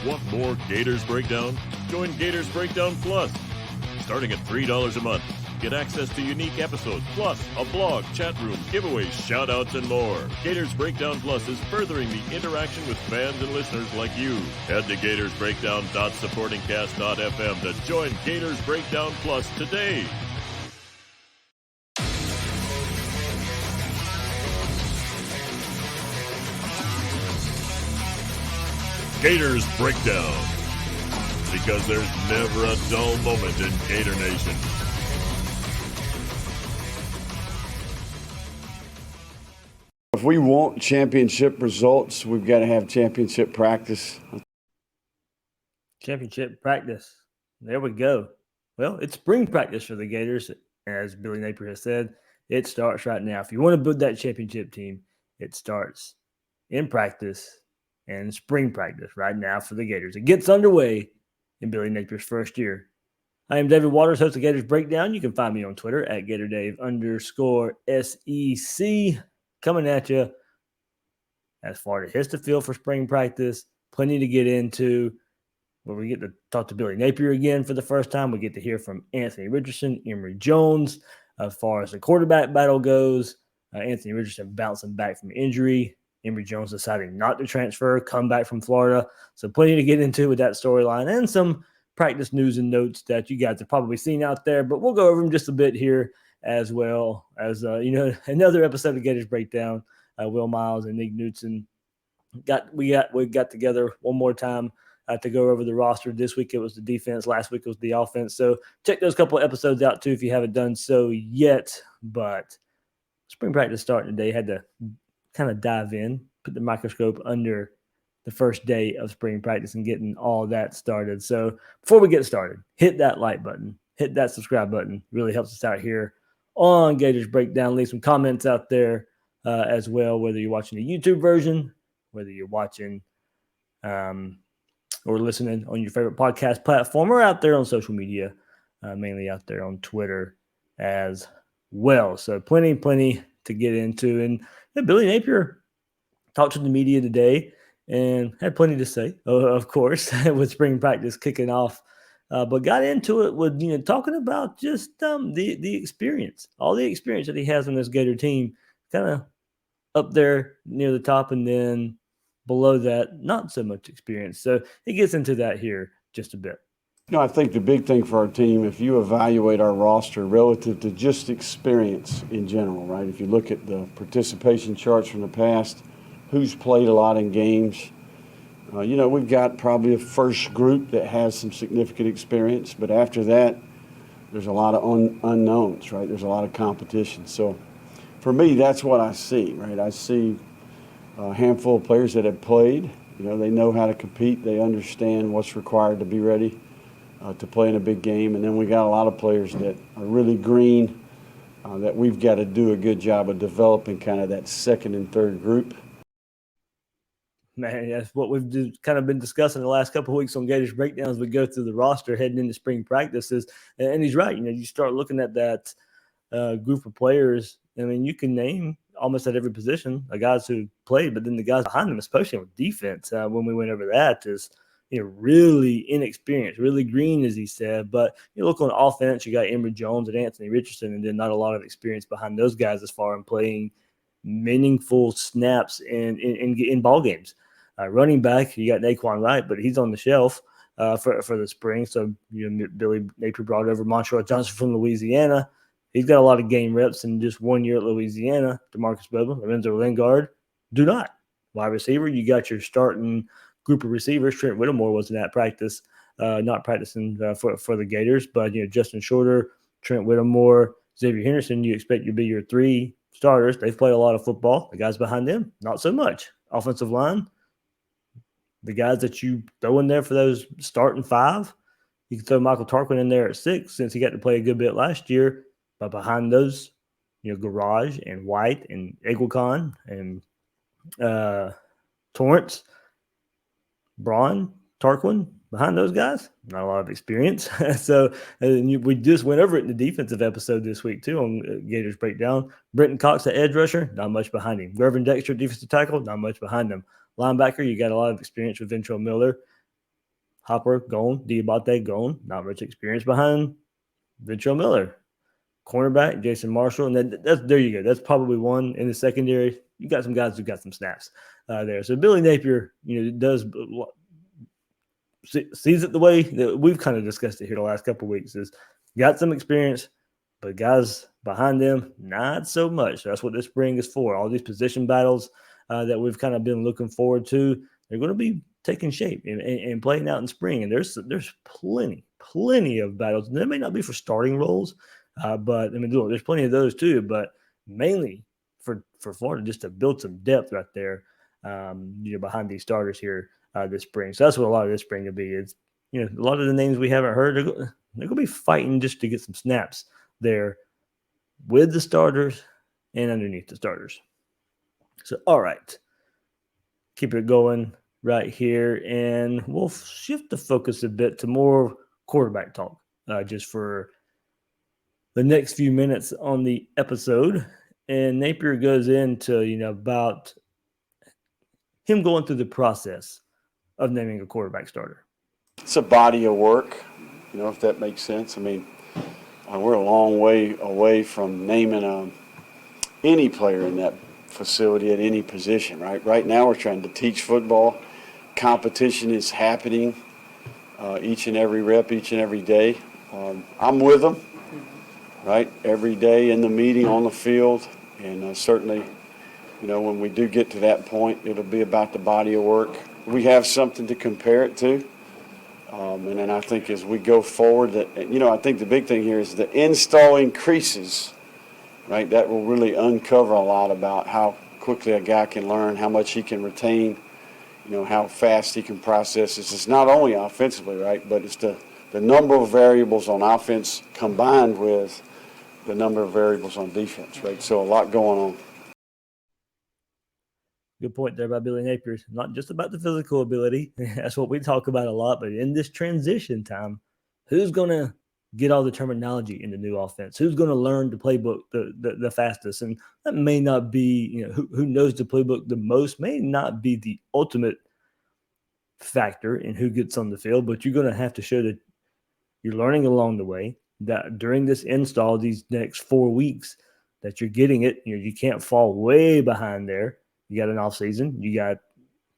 Want more Gators Breakdown? Join Gators Breakdown Plus. Starting at $3 a month, get access to unique episodes, plus a blog, chat room, giveaways, shout-outs, and more. Gators Breakdown Plus is furthering the interaction with fans and listeners like you. Head to gatorsbreakdown.supportingcast.fm to join Gators Breakdown Plus today. Gators Breakdown, because there's never a dull moment in Gator Nation. If we want championship results, we've got to have championship practice. Championship practice. There we go. Well, it's spring practice for the Gators. As Billy Napier has said, it starts right now. If you want to build that championship team, it starts in practice and spring practice right now for the Gators. It gets underway in Billy Napier's first year. I am David Waters, host of Gators Breakdown. You can find me on Twitter at GatorDave_SEC. Coming at you as far as hits the field for spring practice. Plenty to get into. Where we get to talk to Billy Napier again for the first time. We get to hear from Anthony Richardson, Emory Jones. As far as the quarterback battle goes, Anthony Richardson bouncing back from injury. Emory Jones deciding not to transfer, come back from Florida. So plenty to get into with that storyline and some practice news and notes that you guys have probably seen out there. But we'll go over them just a bit here as well as, another episode of Gators Breakdown. Will Miles and Nick Knudsen we got together one more time to go over the roster. This week it was the defense. Last week it was the offense. So check those couple of episodes out too if you haven't done so yet. But spring practice starting today, had to kind of dive in, put the microscope under the first day of spring practice and getting all that started. So before we get started, hit that like button, hit that subscribe button. Really helps us out here on Gators Breakdown. Leave some comments out there as well, whether you're watching the YouTube version, whether you're watching or listening on your favorite podcast platform or out there on social media, mainly out there on Twitter as well. So plenty to get into. And Billy Napier talked to the media today and had plenty to say, of course, with spring practice kicking off. But got into it with talking about just the experience, all the experience that he has on this Gator team, kind of up there near the top, and then below that, not so much experience. So he gets into that here just a bit. I think the big thing for our team, if you evaluate our roster relative to just experience in general, right? If you look at the participation charts from the past, who's played a lot in games, we've got probably a first group that has some significant experience, but after that, there's a lot of unknowns, right? There's a lot of competition. So for me, that's what I see, right? I see a handful of players that have played. They know how to compete. They understand what's required to be ready to play in a big game. And then we got a lot of players that are really green that we've got to do a good job of developing kind of that second and third group. Man, that's what we've kind of been discussing the last couple of weeks on Gators Breakdown as we go through the roster heading into spring practices. And he's right. You start looking at that group of players. I mean, you can name almost at every position the guys who played, but then the guys behind them, especially with defense, when we went over that, is really inexperienced, really green, as he said. But you look on offense, you got Emory Jones and Anthony Richardson, and then not a lot of experience behind those guys as far as playing meaningful snaps in ball games. Running back, you got Naquan Wright, but he's on the shelf for the spring. So Billy Napier brought over Montreal Johnson from Louisiana. He's got a lot of game reps in just 1 year at Louisiana. DeMarcus Bobo, Lorenzo Lingard, do not. Wide receiver, you got your starting group of receivers. Trent Whittemore wasn't at practice, not practicing for the Gators, but Justin Shorter, Trent Whittemore, Xavier Henderson, you expect to be your three starters. They've played a lot of football. The guys behind them, not so much. Offensive line, the guys that you throw in there for those starting five, you can throw Michael Tarquin in there at 6 since he got to play a good bit last year. But behind those, Garage and White and Egwakon and Torrance, Braun, Tarquin, behind those guys, not a lot of experience. So we just went over it in the defensive episode this week too on Gators Breakdown. Brenton Cox, the edge rusher, not much behind him. Reverend Dexter, defensive tackle, not much behind him. Linebacker, you got a lot of experience with Ventrell Miller. Hopper gone, Diabate gone, not much experience behind Ventrell Miller. Cornerback, Jason Marshall, and that's there you go. That's probably one in the secondary. You got some guys who got some snaps there. So Billy Napier, does sees it the way that we've kind of discussed it here the last couple of weeks. Is got some experience, but guys behind them, not so much. So that's what this spring is for. All these position battles that we've kind of been looking forward to, they're going to be taking shape and playing out in spring. And there's plenty of battles. And they may not be for starting roles, but I mean, look, there's plenty of those too. But mainly for Florida, just to build some depth right there, behind these starters here this spring. So that's what a lot of this spring will be. It's a lot of the names we haven't heard, they're going to be fighting just to get some snaps there with the starters and underneath the starters. So, all right, keep it going right here, and we'll shift the focus a bit to more quarterback talk just for the next few minutes on the episode. And Napier goes into, about him going through the process of naming a quarterback starter. It's a body of work, if that makes sense. I mean, we're a long way away from naming any player in that facility at any position, right? Right now we're trying to teach football. Competition is happening each and every rep, each and every day. I'm with them, right? Every day in the meeting, on the field, and certainly, when we do get to that point, it'll be about the body of work. We have something to compare it to. And then I think as we go forward, I think the big thing here is the install increases, right? That will really uncover a lot about how quickly a guy can learn, how much he can retain, how fast he can process this. It's not only offensively, right, but it's the number of variables on offense combined with the number of variables on defense, right? So a lot going on. Good point there by Billy Napier. It's not just about the physical ability. That's what we talk about a lot. But in this transition time, who's going to get all the terminology in the new offense? Who's going to learn the playbook the fastest? And that may not be, who knows the playbook the most may not be the ultimate factor in who gets on the field, but you're going to have to show that you're learning along the way, that during this install, these next 4 weeks, that you're getting it. You can't fall way behind there. You got an off season, you got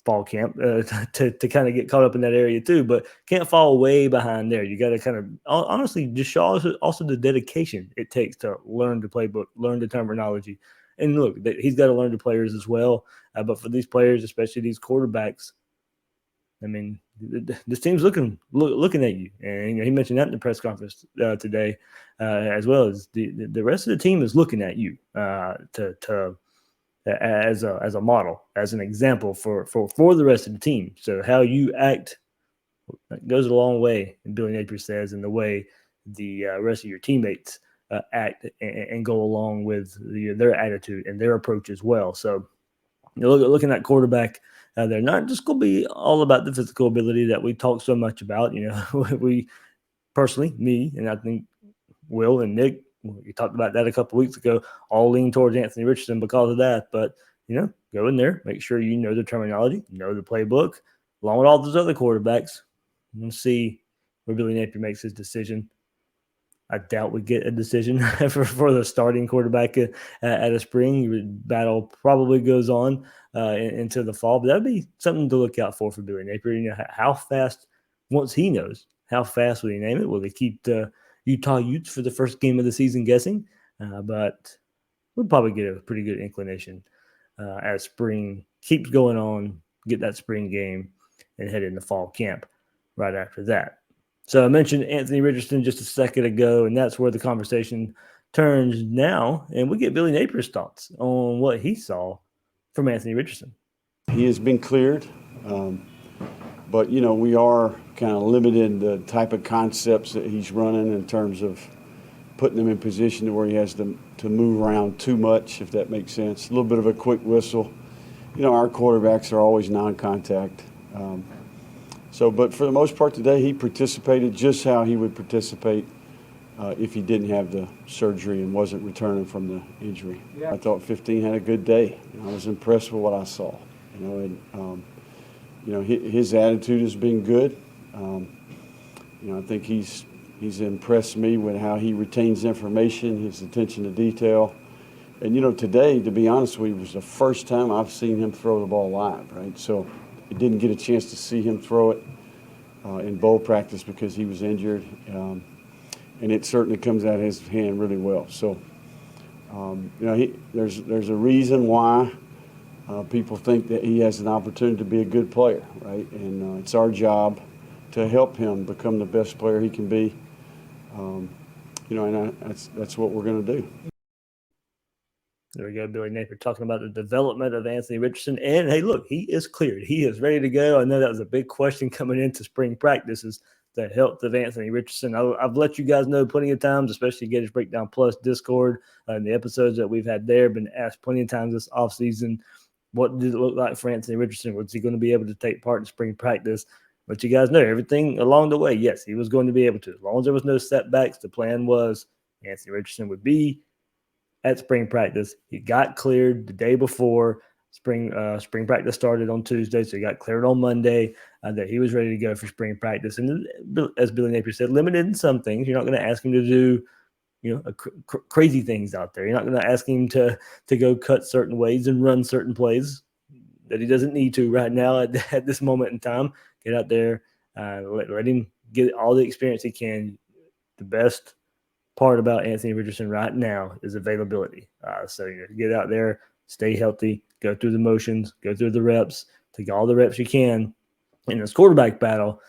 fall camp to kind of get caught up in that area too, but can't fall way behind there. You got to kind of honestly just show also the dedication it takes to learn the playbook, learn the terminology. And look, he's got to learn the players as well. But for these players, especially these quarterbacks, I mean, this team's looking at you. And he mentioned that in the press conference today, as well as the rest of the team is looking at you as a model, as an example for the rest of the team. So how you act goes a long way, Billy Napier says, in the way the rest of your teammates act and go along with their attitude and their approach as well. So looking at quarterback, they're not just going to be all about the physical ability that we talk so much about. We personally, me, and I think Will and Nick, we talked about that a couple of weeks ago, all lean towards Anthony Richardson because of that. But, go in there, make sure you know the terminology, know the playbook, along with all those other quarterbacks, and see where Billy Napier makes his decision. I doubt we get a decision for the starting quarterback at a spring. Battle probably goes on into the fall, but that'd be something to look out for Billy Napier. How fast, once he knows, how fast will he name it? Will they keep the Utah Utes for the first game of the season guessing? But we'll probably get a pretty good inclination as spring keeps going on, get that spring game, and head into fall camp right after that. So I mentioned Anthony Richardson just a second ago, and that's where the conversation turns now. And we get Billy Napier's thoughts on what he saw from Anthony Richardson. He has been cleared, but, we are kind of limited the type of concepts that he's running in terms of putting him in position to where he has to move around too much, if that makes sense. A little bit of a quick whistle. Our quarterbacks are always non-contact. But for the most part today, he participated just how he would participate if he didn't have the surgery and wasn't returning from the injury. Yeah. I thought 15 had a good day. I was impressed with what I saw. His attitude has been good. I think he's impressed me with how he retains information, his attention to detail. And, today, to be honest with you, was the first time I've seen him throw the ball live, right? So I didn't get a chance to see him throw it in bowl practice because he was injured. And it certainly comes out of his hand really well. So, there's a reason why people think that he has an opportunity to be a good player, right? And it's our job to help him become the best player he can be. That's what we're going to do. There we go, Billy Napier talking about the development of Anthony Richardson. And, hey, look, he is cleared. He is ready to go. I know that was a big question coming into spring practice is the health of Anthony Richardson. I've let you guys know plenty of times, especially Gators Breakdown Plus Discord and the episodes that we've had there, been asked plenty of times this offseason, what did it look like for Anthony Richardson? Was he going to be able to take part in spring practice? But you guys know everything along the way. Yes, he was going to be able to. As long as there was no setbacks, the plan was Anthony Richardson would be at spring practice. He got cleared the day before spring practice started on Tuesday, so he got cleared on Monday, that he was ready to go for spring practice. And as Billy Napier said, limited in some things. You're not going to ask him to do crazy things out there. You're not going to ask him to go cut certain ways and run certain plays that he doesn't need to right now at this moment in time. Get out there, let him get all the experience he can. The best part about Anthony Richardson right now is availability. So get out there, stay healthy, go through the motions, go through the reps, take all the reps you can. In this quarterback battle,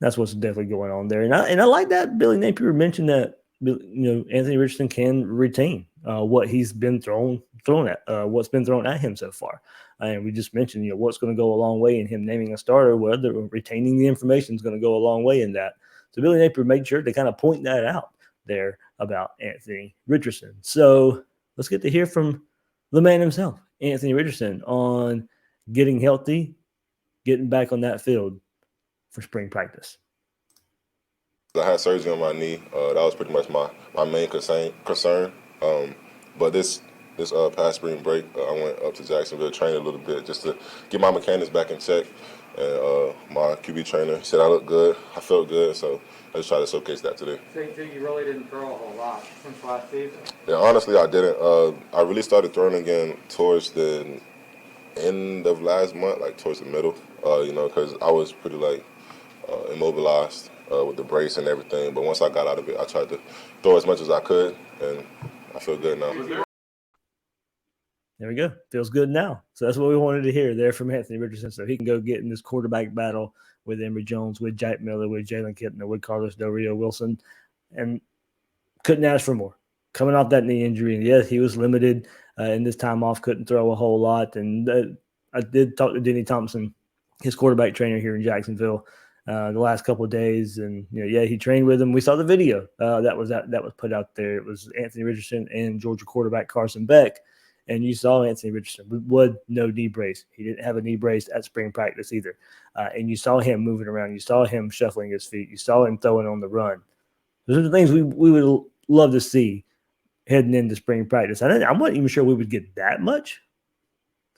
that's what's definitely going on there. And I like that Billy Napier mentioned that Anthony Richardson can retain what he's been thrown at, what's been thrown at him so far. And we just mentioned what's going to go a long way in him naming a starter. Whether retaining the information is going to go a long way in that. So Billy Napier made sure to kind of point that out there about Anthony Richardson. So let's get to hear from the man himself, Anthony Richardson, on getting healthy, getting back on that field for spring practice. I had surgery on my knee. That was pretty much my main concern. But this past spring break, I went up to Jacksonville, trained a little bit just to get my mechanics back in check. And my QB trainer said I looked good. I felt good, so I just tried to showcase that today. So you really didn't throw a whole lot since last season? Yeah, honestly, I didn't. I really started throwing again towards the end of last month, like towards the middle, because I was pretty, immobilized with the brace and everything. But once I got out of it, I tried to throw as much as I could, and I feel good now. There we go. Feels good now. So that's what we wanted to hear there from Anthony Richardson, so he can go get in this quarterback battle with Emory Jones, with Jack Miller, with Jalen Kittner, with Carlos Del Rio Wilson, and couldn't ask for more. Coming off that knee injury, and yes, he was limited in this time off, couldn't throw a whole lot. And I did talk to Denny Thompson, his quarterback trainer here in Jacksonville, the last couple of days, and he trained with him. We saw the video that was put out there. It was Anthony Richardson and Georgia quarterback Carson Beck. And you saw Anthony Richardson with no knee brace. He didn't have a knee brace at spring practice either. And you saw him moving around. You saw him shuffling his feet. You saw him throwing on the run. Those are the things we would love to see heading into spring practice. I wasn't even sure we would get that much.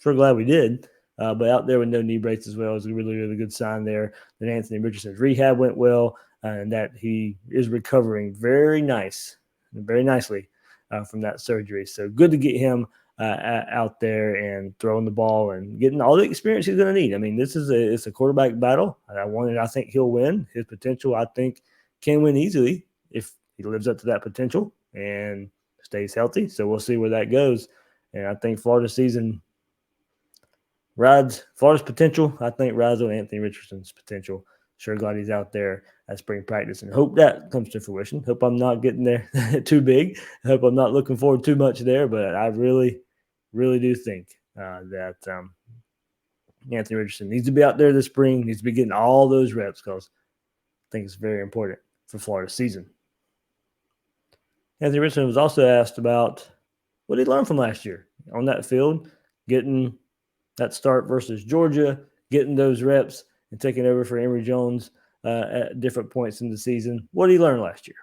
Sure glad we did. But out there with no knee brace as well is a really, really good sign there that Anthony Richardson's rehab went well and that he is recovering very nicely from that surgery. So good to get him out there and throwing the ball and getting all the experience he's going to need. I mean, it's a quarterback battle. I think he'll win. His potential, I think, can win easily if he lives up to that potential and stays healthy. So we'll see where that goes. And I think Florida's potential, I think, rides on Anthony Richardson's potential. Sure glad he's out there at spring practice and hope that comes to fruition. Hope I'm not getting there too big. Hope I'm not looking forward too much there, but I really, really do think that Anthony Richardson needs to be out there this spring, needs to be getting all those reps because I think it's very important for Florida's season. Anthony Richardson was also asked about what he learned from last year on that field, getting that start versus Georgia, getting those reps, and taking over for Emory Jones at different points in the season. What did he learn last year?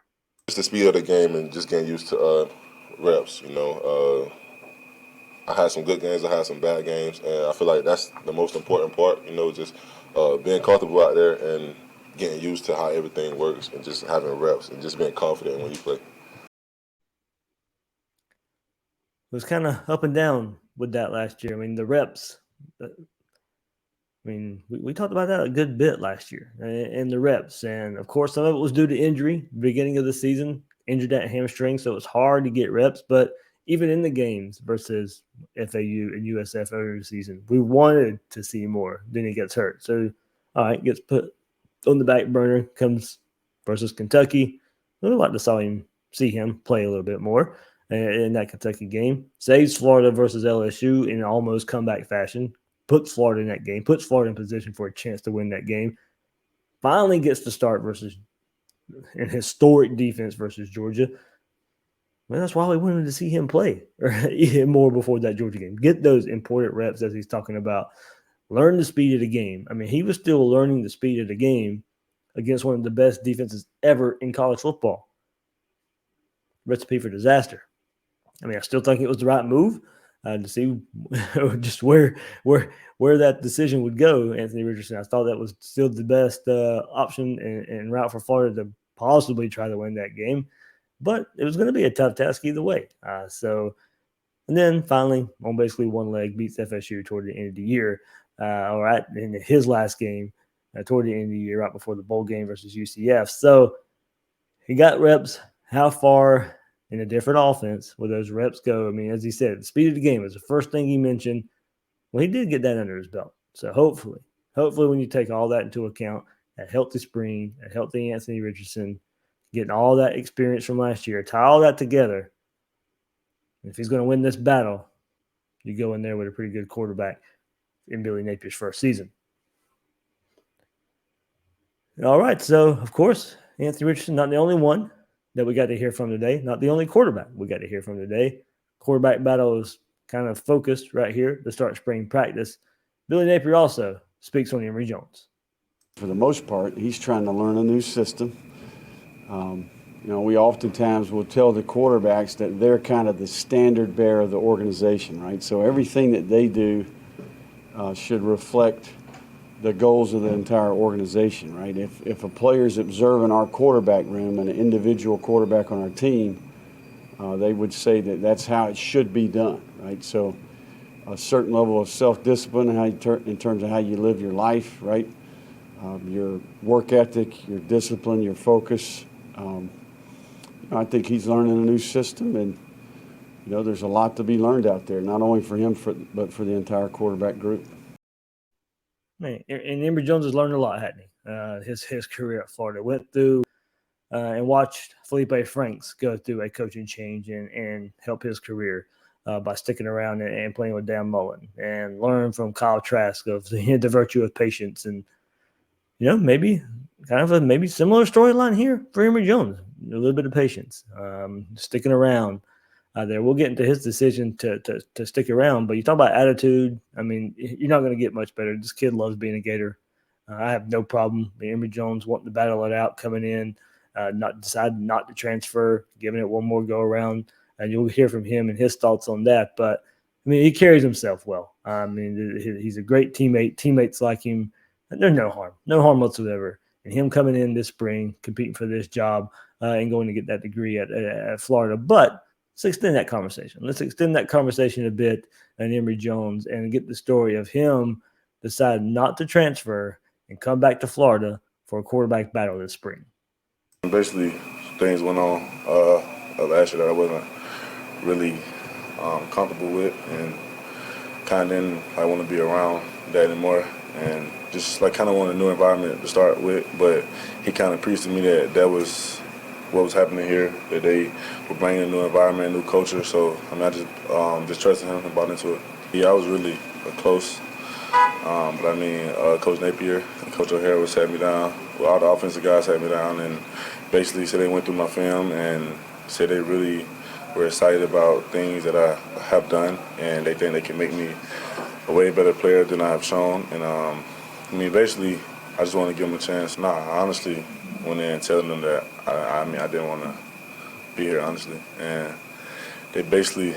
Just the speed of the game and just getting used to reps, I had some good games, I had some bad games, and I feel like that's the most important part, just being comfortable out there and getting used to how everything works and just having reps and just being confident when you play. It was kind of up and down with that last year. I mean, the reps. We talked about that a good bit last year and the reps. And, of course, some of it was due to injury, beginning of the season, injured that hamstring, so it was hard to get reps. But even in the games versus FAU and USF earlier the season, we wanted to see more. Then he gets hurt. So, all right, gets put on the back burner, comes versus Kentucky. I would like to see him play a little bit more in that Kentucky game. Saves Florida versus LSU in almost comeback fashion. Puts Florida in that game, puts Florida in position for a chance to win that game. Finally gets to start versus an historic defense versus Georgia. Well, that's why we wanted to see him play more before that Georgia game. Get those important reps as he's talking about. Learn the speed of the game. I mean, he was still learning the speed of the game against one of the best defenses ever in college football. Recipe for disaster. I mean, I still think it was the right move. To see just where that decision would go, Anthony Richardson. I thought that was still the best option and route for Florida to possibly try to win that game. But it was going to be a tough task either way. And then finally, on basically one leg, beats FSU toward the end of the year, or in his last game toward the end of the year, right before the bowl game versus UCF. So he got reps. How far in a different offense where those reps go? I mean, as he said, the speed of the game was the first thing he mentioned. Well, he did get that under his belt. So hopefully when you take all that into account, a healthy spring, a healthy Anthony Richardson, getting all that experience from last year, tie all that together. If he's going to win this battle, you go in there with a pretty good quarterback in Billy Napier's first season. All right. So, of course, Anthony Richardson, not the only one that we got to hear from today. Not the only quarterback we got to hear from today. Quarterback battle is kind of focused right here to start spring practice. Billy Napier also speaks on Emory Jones. For the most part, he's trying to learn a new system. We oftentimes will tell the quarterbacks that they're kind of the standard bearer of the organization, right? So everything that they do should reflect the goals of the entire organization, right? If a player's observing our quarterback room and an individual quarterback on our team, they would say that that's how it should be done, right? So a certain level of self-discipline in terms of how you live your life, right? Your work ethic, your discipline, your focus. I think he's learning a new system, and there's a lot to be learned out there, not only for him, but for the entire quarterback group. Man, and Emory Jones has learned a lot, hasn't he? His career at Florida. Went through and watched Felipe Franks go through a coaching change and help his career by sticking around and playing with Dan Mullen, and learn from Kyle Trask of the virtue of patience. And maybe kind of a maybe similar storyline here for Emory Jones. A little bit of patience, sticking around. There, we'll get into his decision to stick around. But you talk about attitude. I mean, you're not going to get much better. This kid loves being a Gator. I have no problem. Emory Jones wanting to battle it out, coming in, deciding not to transfer, giving it one more go around, and you'll hear from him and his thoughts on that. But I mean, he carries himself well. I mean, he's a great teammate. Teammates like him, there's no harm whatsoever. And him coming in this spring, competing for this job, and going to get that degree at Florida. But let's extend that conversation. Let's extend that conversation a bit on Emory Jones and get the story of him deciding not to transfer and come back to Florida for a quarterback battle this spring. Basically, things went on last year that I wasn't really comfortable with, and kind of didn't want to be around that anymore, and just kind of want a new environment to start with. But he kind of preached to me that was what was happening here, that they were bringing a new environment, a new culture. So I just trusted him and bought into it. Yeah, I was really close. But Coach Napier and Coach O'Hara sat me down. All the offensive guys sat me down and basically said they went through my film and said they really were excited about things that I have done, and they think they can make me a way better player than I have shown. And basically, I just want to give them a chance. I honestly went in telling them that I didn't want to be here, honestly. And they basically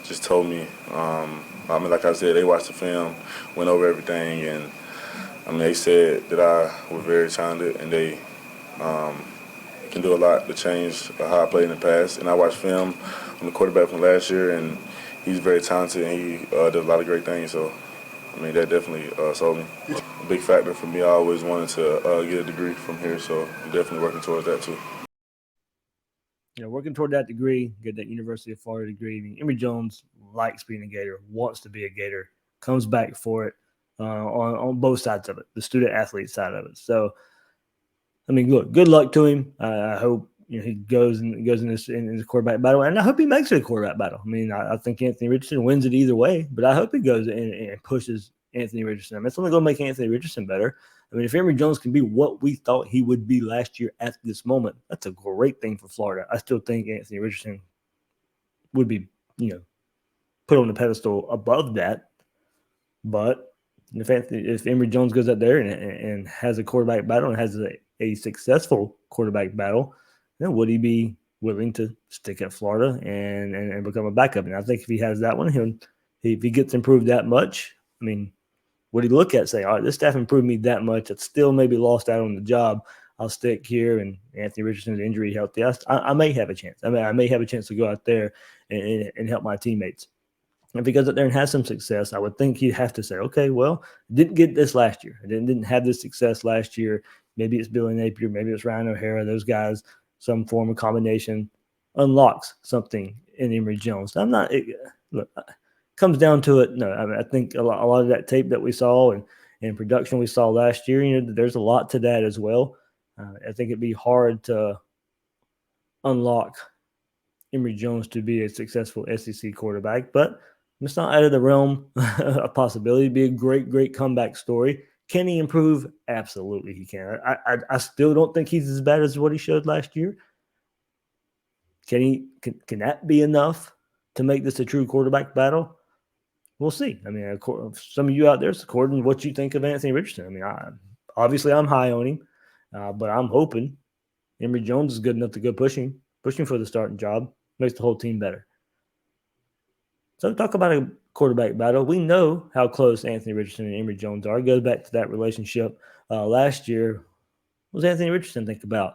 just told me, like I said, they watched the film, went over everything, and I mean, they said that I was very talented and they can do a lot to change how I played in the past. And I watched film on the quarterback from last year, and he's very talented and he does a lot of great things. So, I mean, that definitely sold me. A big factor for me, I always wanted to get a degree from here, so I'm definitely working towards that too. Working toward that degree, get that University of Florida degree. I mean, Emory Jones likes being a Gator, wants to be a Gator, comes back for it on both sides of it, the student athlete side of it. So, I mean, look, good luck to him. I hope he goes in this quarterback battle, and I hope he makes it a quarterback battle. I mean, I think Anthony Richardson wins it either way, but I hope he goes in and pushes Anthony Richardson. I mean, it's only going to make Anthony Richardson better. I mean, if Emory Jones can be what we thought he would be last year at this moment, that's a great thing for Florida. I still think Anthony Richardson would be, put on the pedestal above that. But if Emory Jones goes out there and has a quarterback battle and has a successful quarterback battle, then would he be willing to stick at Florida and become a backup? And I think if he has that one, if he gets improved that much, I mean, would he look at say, all right, this staff improved me that much, it's still maybe lost out on the job, I'll stick here, and Anthony Richardson's injury healthy, I may have a chance. I mean, I may have a chance to go out there and help my teammates. If he goes out there and has some success, I would think he'd have to say, okay, well, didn't get this last year. I didn't have this success last year. Maybe it's Billy Napier, maybe it's Ryan O'Hara, those guys, some form of combination unlocks something in Emory Jones. Look, comes down to it. No, I mean, I think a lot of that tape that we saw and production we saw last year, there's a lot to that as well. I think it'd be hard to unlock Emory Jones to be a successful SEC quarterback, but it's not out of the realm of possibility. It'd be a great, great comeback story. Can he improve? Absolutely, he can. I still don't think he's as bad as what he showed last year. Can that be enough to make this a true quarterback battle? We'll see. I mean, some of you out there, it's according to what you think of Anthony Richardson. I mean, obviously I'm high on him, but I'm hoping Emory Jones is good enough to go pushing for the starting job, makes the whole team better. So talk about a quarterback battle. We know how close Anthony Richardson and Emory Jones are. It goes back to that relationship last year. What does Anthony Richardson think about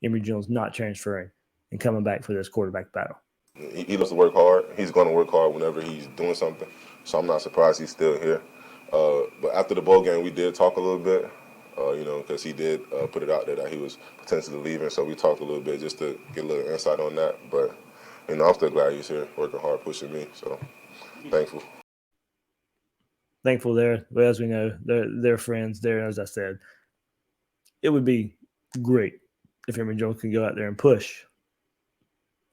Emory Jones not transferring and coming back for this quarterback battle? He loves to work hard. He's going to work hard whenever he's doing something. So I'm not surprised he's still here. But after the bowl game, we did talk a little bit, because he did put it out there that he was potentially leaving. So we talked a little bit just to get a little insight on that. But, I'm still glad he's here, working hard, pushing me. So thankful. Thankful there. But as we know, they're friends there. As I said, it would be great if Emory Jones could go out there and push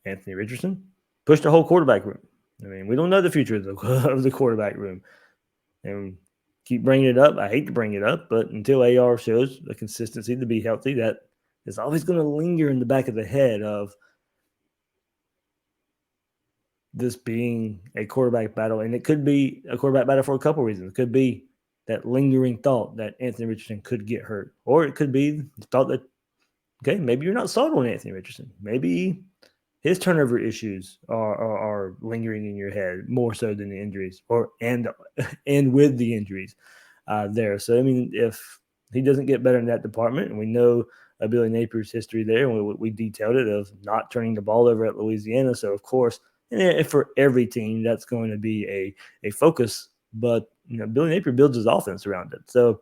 Anthony Richardson, push the whole quarterback room. I mean, we don't know the future of the quarterback room. And keep bringing it up. I hate to bring it up, but until AR shows a consistency to be healthy, that is always going to linger in the back of the head of this being a quarterback battle. And it could be a quarterback battle for a couple reasons. It could be that lingering thought that Anthony Richardson could get hurt. Or it could be the thought that, okay, maybe you're not sold on Anthony Richardson. Maybe his turnover issues are lingering in your head more so than the injuries, and with the injuries there. So, I mean, if he doesn't get better in that department, and we know Billy Napier's history there, and we detailed it of not turning the ball over at Louisiana. So, of course, and for every team, that's going to be a focus. But, Billy Napier builds his offense around it. So,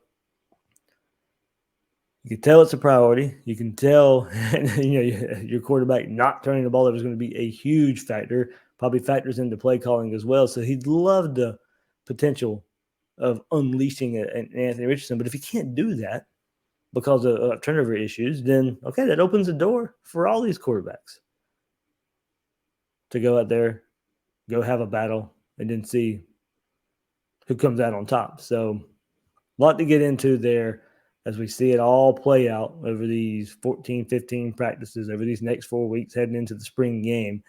you can tell it's a priority. You can tell, your quarterback not turning the ball over is going to be a huge factor, probably factors into play calling as well. So he'd love the potential of unleashing an Anthony Richardson. But if he can't do that because of turnover issues, then, okay, that opens the door for all these quarterbacks to go out there, go have a battle, and then see who comes out on top. So a lot to get into there as we see it all play out over these 14, 15 practices over these next 4 weeks heading into the spring game.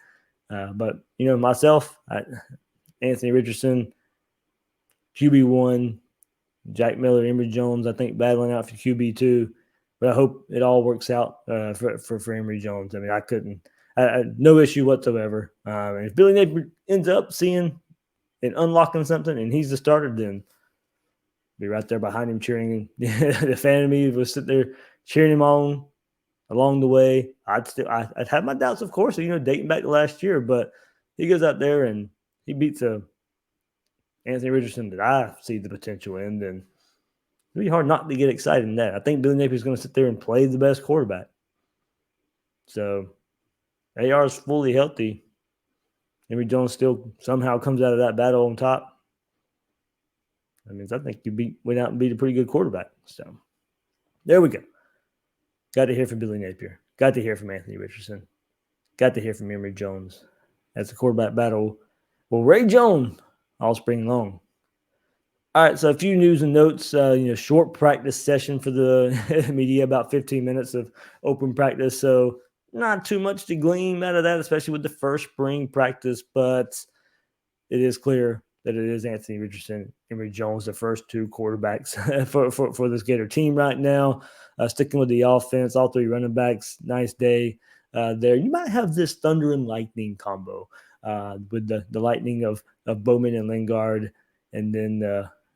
But, myself, Anthony Richardson, QB1, Jack Miller, Emory Jones, I think battling out for QB2. But I hope it all works out for Emory Jones. I mean, no issue whatsoever. And if Billy Napier ends up seeing and unlocking something and he's the starter, then be right there behind him cheering. The fan of me was sitting there cheering him on along the way. I'd have my doubts, of course, dating back to last year, but he goes out there and he beats a Anthony Richardson that I see the potential in, then it'd be hard not to get excited in that. I think Billy Napier is going to sit there and play the best quarterback. So AR is fully healthy. Emory Jones still somehow comes out of that battle on top. That means I think you went out and beat a pretty good quarterback. So there we go. Got to hear from Billy Napier. Got to hear from Anthony Richardson. Got to hear from Emory Jones. That's a quarterback battle. Well, Ray Jones all spring long. All right, so a few news and notes. Short practice session for the media, about 15 minutes of open practice. So not too much to glean out of that, especially with the first spring practice. But it is clear that it is Anthony Richardson, Emory Jones, the first two quarterbacks for this Gator team right now. Sticking with the offense, all three running backs. Nice day there. You might have this thunder and lightning combo with the lightning of Bowman and Lingard, and then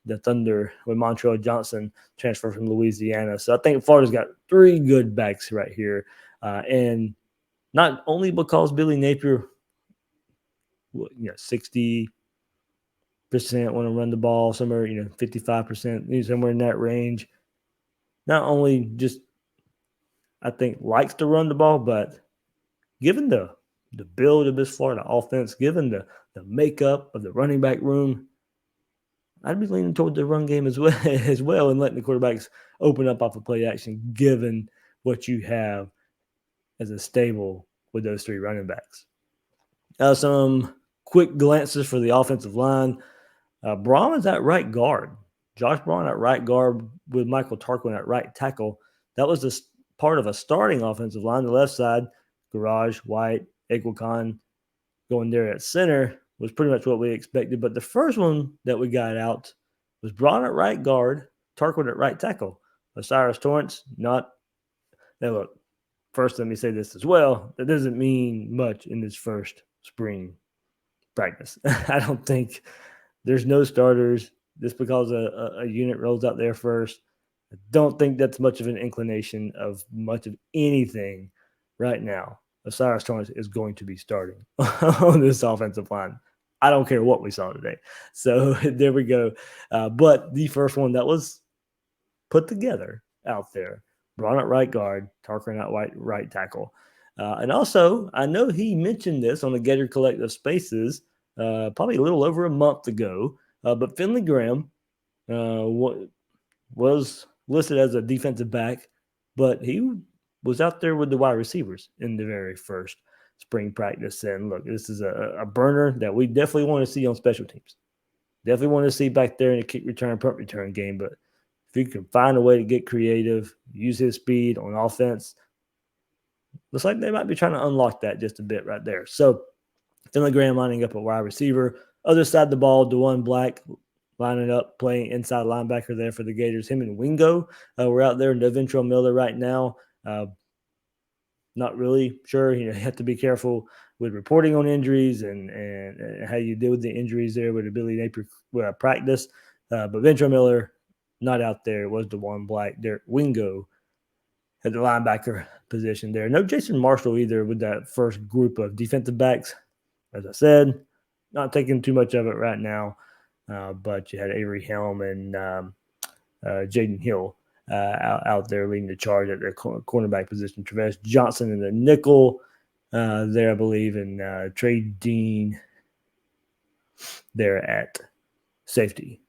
the thunder with Montreal Johnson transfer from Louisiana. So I think Florida's got three good backs right here. And not only because Billy Napier, 60% want to run the ball, somewhere, 55%, somewhere in that range. Not only just, I think, likes to run the ball, but given the build of this Florida offense, given the makeup of the running back room, I'd be leaning toward the run game as well, and letting the quarterbacks open up off of play action, given what you have as a stable with those three running backs. Some quick glances for the offensive line. Braun is at right guard. Josh Braun at right guard with Michael Tarquin at right tackle. That was part of a starting offensive line. The left side, Garage, White, Equicon going there at center was pretty much what we expected. But the first one that we got out was Braun at right guard, Tarquin at right tackle. Osiris Torrance, not. Now, look, first, let me say this as well. That doesn't mean much in this first spring practice. I don't think there's no starters just because a unit rolls out there first. I don't think that's much of an inclination of much of anything right now. Osiris Torrance is going to be starting on this offensive line. I don't care what we saw today. So there we go. But the first one that was put together out there, Braun at right guard, Tarquin at right tackle. And also, I know he mentioned this on the Gator Collective Spaces probably a little over a month ago, but Finley Graham was listed as a defensive back, but he was out there with the wide receivers in the very first spring practice. And look, this is a burner that we definitely want to see on special teams. Definitely want to see back there in the kick return, punt return game. But if you can find a way to get creative, use his speed on offense, looks like they might be trying to unlock that just a bit right there. So Finley Graham lining up at wide receiver. Other side of the ball, DeJuan Black lining up, playing inside linebacker there for the Gators. Him and Wingo were out there. Deventral Miller right now. Not really sure. You have to be careful with reporting on injuries and how you deal with the injuries there with the Billy Napier practice. But Ventrell Miller not out there. It was DeJuan Black. There, Wingo at the linebacker position there. No Jason Marshall either with that first group of defensive backs. As I said, not taking too much of it right now. But you had Avery Helm and Jaden Hill out there leading the charge at their cornerback position. Travis Johnson in the nickel there, I believe, and Trey Dean there at safety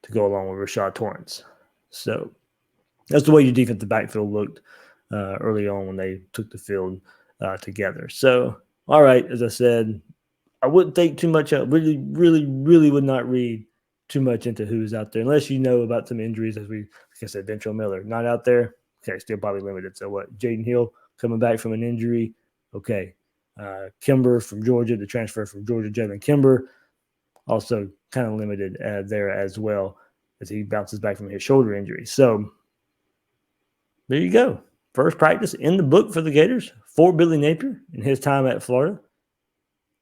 to go along with Rashad Torrance. So that's the way your defensive backfield looked early on when they took the field together. So, all right, as I said, I wouldn't think too much out. Really would not read too much into who's out there unless you know about some injuries. Like I said, Ventrell Miller not out there. Okay, still probably limited. So what? Jaden Hill coming back from an injury. Okay. Kimber from Georgia, the transfer from Georgia, Jalen Kimber, also kind of limited there as well as he bounces back from his shoulder injury. So there you go. First practice in the book for the Gators for Billy Napier in his time at Florida.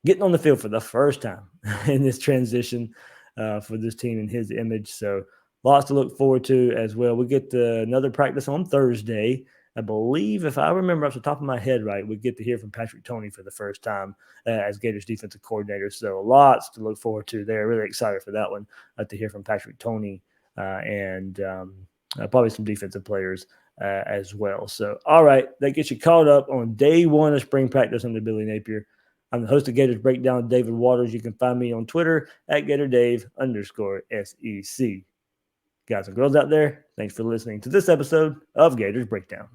Getting on the field for the first time in this transition for this team in his image. So lots to look forward to as well. We get another practice on Thursday. I believe, if I remember off the top of my head right, we get to hear from Patrick Toney for the first time as Gators defensive coordinator. So lots to look forward to there. Really excited for that one to hear from Patrick Toney and probably some defensive players as well. So, all right, that gets you caught up on day one of spring practice under Billy Napier. I'm the host of Gators Breakdown, David Waters. You can find me on Twitter at GatorDave_SEC. Guys and girls out there, thanks for listening to this episode of Gators Breakdown.